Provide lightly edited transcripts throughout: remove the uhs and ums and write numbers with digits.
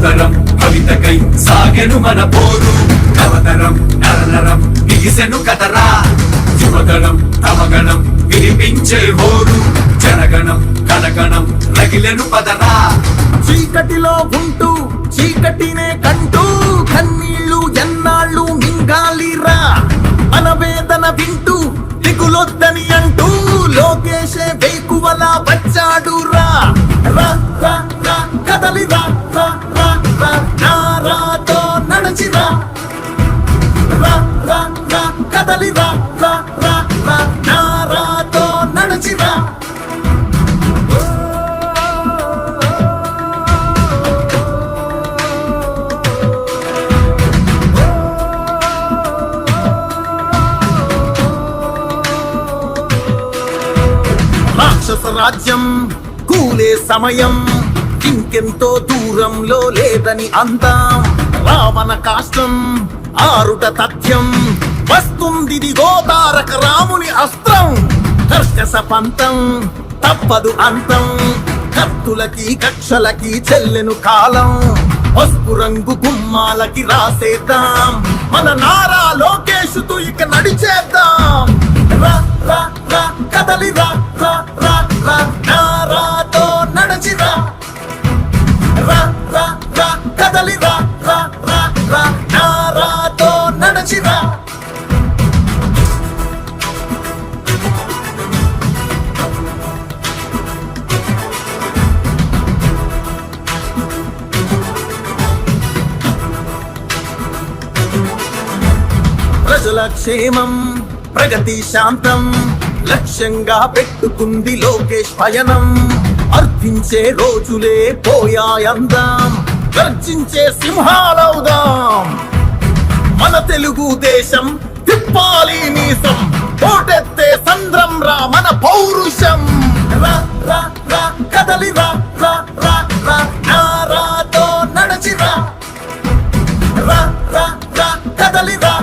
యువతరం కవితకై సాగెను మన పోరు నవతరం నరనరం బిగిసెను కదరా యువగణం తమగణం వినిపించే హోరు జనగణం కనగణం రగిలెను పదరా చీకటిలో ఉంటూ చీకటినే కంటూ కన్నీళ్లు ఎన్నాళ్ళు మింగాలిరా మన వేదన వింటూ దిగులొద్దని అంటూ లోకేశే వేకువలా వచ్చాడు రా కదలిరా నారాతో నడచిరా కదలిరా నారాతో నడచిరా రాక్షస రాజ్యం కూలే సమయం ఇంకెంతో దూరంలో లేదని అందాం రావణ కాష్టం ఆరుట తథ్యం వస్తుంది గోతారక రాముని అస్త్రం కర్కశ పంతం తప్పదు అంతం కత్తులకి కక్షలకి చెల్లెను కాలం పసుపు రంగు గుమ్మాలకి రాసేద్దాం మన నారా లోకేషుతో ఇక నడిచేద్దాం కదలిరా నారాతో నడచిరా కదలిరా నారాతో నడచిరా ప్రజల క్షేమం ప్రగతి శాంతం లక్ష్యంగా పెట్టుకుంది లోకేష్ పయనం అర్థించే రోజులే పోయాయందాం గర్జించే సింహాలవుదాం మన తెలుగు దేశం తిప్పాలి మీసం పోటెత్తే సంద్రం రా మన పౌరుషం కదలిరా నారాతో నడచిరా కదలిరా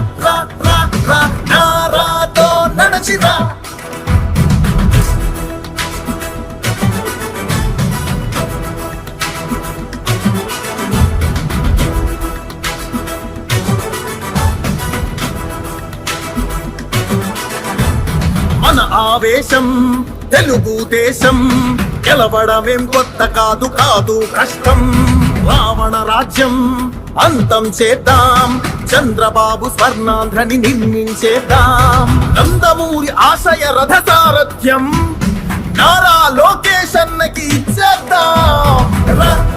నారాతో నడచిరా మన ఆవేశం తెలుగు దేశం గెలవడమేం కొత్త కాదు కష్టం రావణ రాజ్యం అంతం చేద్దాం చంద్రబాబు స్వర్ణాంధ్రని నిర్మించేద్దాం నందమూరి ఆశయ రథ సారథ్యం నారా లోకేష్ అన్నకి ఇచ్చేద్దాం